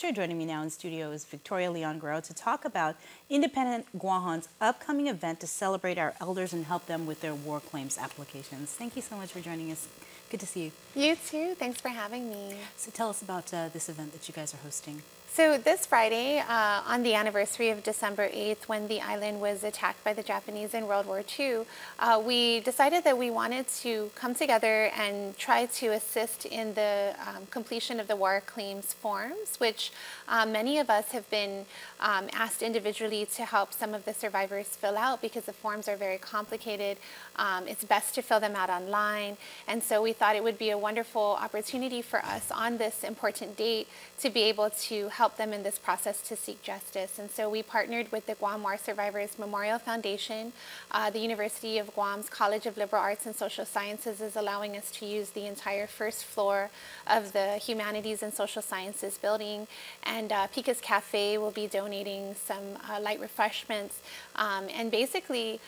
Joining me now in studio is Victoria Leon Guerrero to talk about Independent Guahan's upcoming event to celebrate our elders and help them with their war claims applications. Thank you so much for joining us. Good to see you. You too. Thanks for having me. So tell us about this event that you guys are hosting. So this Friday, on the anniversary of December 8th, when the island was attacked by the Japanese in World War II, we decided that we wanted to come together and try to assist in the completion of the war claims forms, which many of us have been asked individually to help some of the survivors fill out because the forms are very complicated. It's best to fill them out online, and so we thought it would be a wonderful opportunity for us on this important date to be able to help them in this process to seek justice. And so we partnered with the Guam War Survivors Memorial Foundation. The University of Guam's College of Liberal Arts and Social Sciences is allowing us to use the entire first floor of the Humanities and Social Sciences building. And Pica's Cafe will be donating some light refreshments. And basically,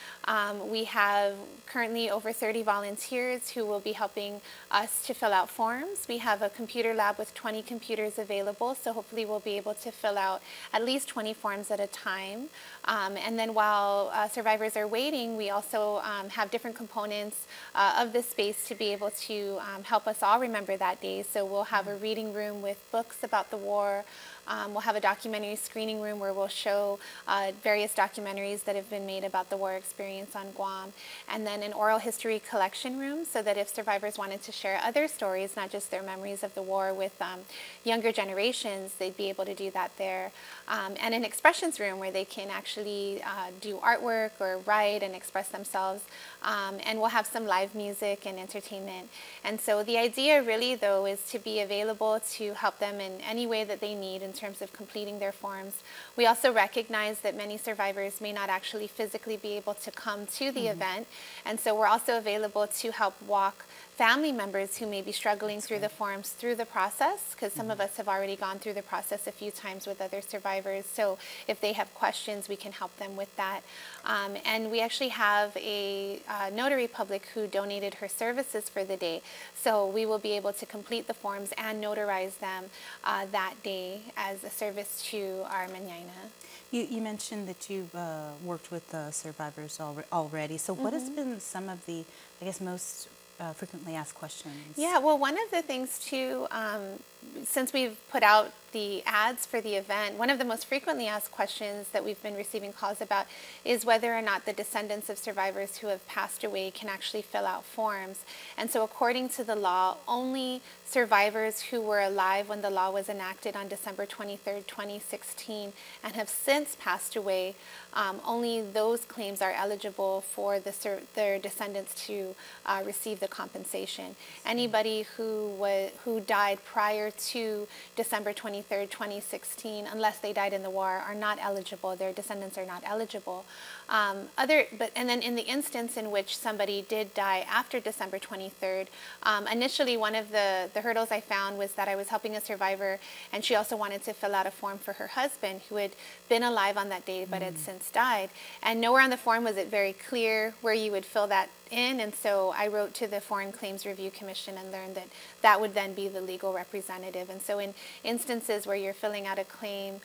we have currently over 30 volunteers who will be helping us to fill out forms. We have a computer lab with 20 computers available, so hopefully we'll be able to fill out at least 20 forms at a time. And then while survivors are waiting, we also have different components of the space to be able to help us all remember that day. So we'll have a reading room with books about the war. We'll have a documentary screening room where we'll show various documentaries that have been made about the war experience on Guam. And then an oral history collection room so that if survivors wanted to share other stories, not just their memories of the war with younger generations, they'd be able to do that there. And an expressions room where they can actually do artwork or write and express themselves. And we'll have some live music and entertainment. And so the idea really, though, is to be available to help them in any way that they need in terms of completing their forms. We also recognize that many survivors may not actually physically be able to come to the event, and so we're also available to help walk family members who may be struggling through the forms through the process, because some of us have already gone through the process a few times with other survivors, so if they have questions, we can help them with that. And we actually have a notary public who donated her services for the day, so we will be able to complete the forms and notarize them that day as a service to our mañana. You mentioned that you've worked with survivors already, so what has been some of the, I guess, most frequently asked questions? Yeah, well, one of the things too, since we've put out the ads for the event, one of the most frequently asked questions that we've been receiving calls about is whether or not the descendants of survivors who have passed away can actually fill out forms. And so according to the law, only survivors who were alive when the law was enacted on December 23rd, 2016 and have since passed away, only those claims are eligible for their descendants to receive the compensation. Anybody who died prior to December 23rd, 2016, unless they died in the war, are not eligible. Their descendants are not eligible. And then in the instance in which somebody did die after December 23rd, initially one of the hurdles I found was that I was helping a survivor, and she also wanted to fill out a form for her husband who had been alive on that day but had since died. And nowhere on the form was it very clear where you would fill that in, and so I wrote to the Foreign Claims Review Commission and learned that that would then be the legal representative. And so in instances where you're filling out a claim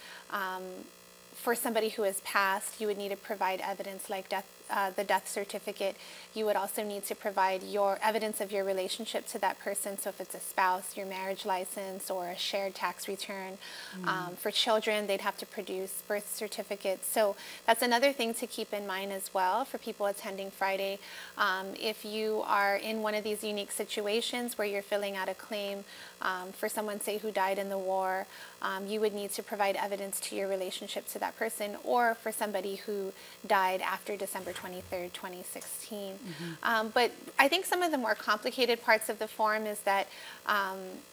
for somebody who has passed, you would need to provide evidence like the death certificate. You would also need to provide your evidence of your relationship to that person. So if it's a spouse, your marriage license or a shared tax return. For children, they'd have to produce birth certificates. So that's another thing to keep in mind as well for people attending Friday. If you are in one of these unique situations where you're filling out a claim for someone, say, who died in the war, you would need to provide evidence to your relationship to that person, or for somebody who died after December 23rd, 2016. But I think some of the more complicated parts of the form is that,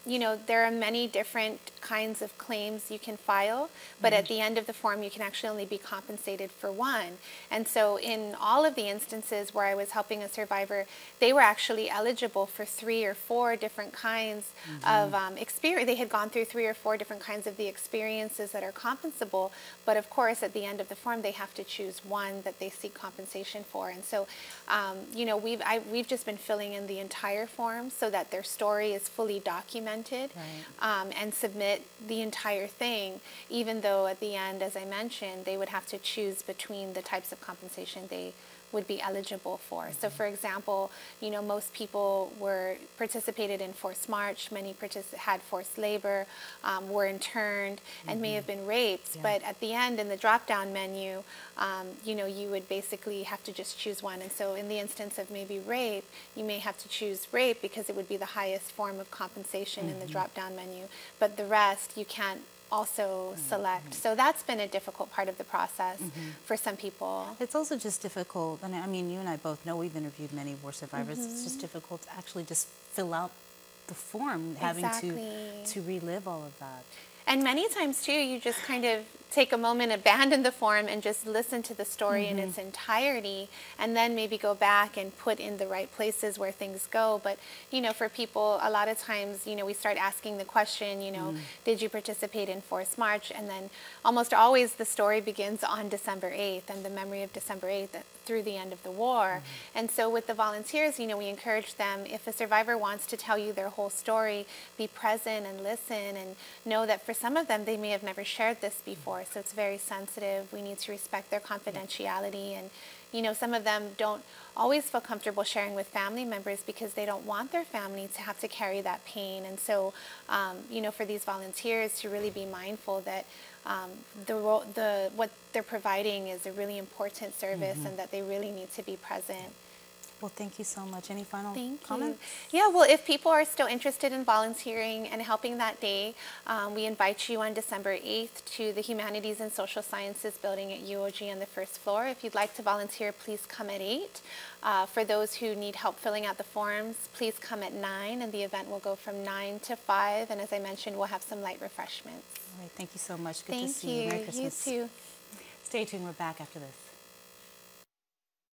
you know, there are many different kinds of claims you can file, but at the end of the form, you can actually only be compensated for one. And so in all of the instances where I was helping a survivor, they were actually eligible for 3 or 4 different kinds of experience. They had gone through 3 or 4 different kinds of the experiences that are compensable, but of course, at the end of the form, they have to choose one that they seek compensation for. And so, you know, we've just been filling in the entire form so that their story is fully fully documented, Right. and submit the entire thing, even though at the end, as I mentioned, they would have to choose between the types of compensation they would be eligible for. So for example, you know, most people participated in forced march, many had forced labor, were interned, and may have been raped. Yeah. But at the end, in the drop-down menu, you know, you would basically have to just choose one. And so in the instance of maybe rape, you may have to choose rape because it would be the highest form of compensation in the drop-down menu. But the rest, you can't also select. So that's been a difficult part of the process for some people. It's also just difficult, and I mean, you and I both know we've interviewed many war survivors. It's just difficult to actually just fill out the form, having to relive all of that. And many times too, you just kind of take a moment, abandon the form, and just listen to the story in its entirety, and then maybe go back and put in the right places where things go. But, you know, for people, a lot of times, you know, we start asking the question, you know, did you participate in forced march? And then almost always the story begins on December 8th and the memory of December 8th through the end of the war. And so with the volunteers, you know, we encourage them, if a survivor wants to tell you their whole story, be present and listen, and know that for some of them, they may have never shared this before. So it's very sensitive. We need to respect their confidentiality. And, you know, some of them don't always feel comfortable sharing with family members because they don't want their family to have to carry that pain. And so, you know, for these volunteers to really be mindful that what they're providing is a really important service and that they really need to be present. Well, thank you so much. Any final Thank comments? you. Yeah, well, if people are still interested in volunteering and helping that day, we invite you on December 8th to the Humanities and Social Sciences building at UOG on the first floor. If you'd like to volunteer, please come at 8. For those who need help filling out the forms, please come at 9, and the event will go from 9 to 5. And as I mentioned, we'll have some light refreshments. All right, thank you so much. Good to Thank see you. Merry you. Christmas. You too. Stay tuned. We're back after this.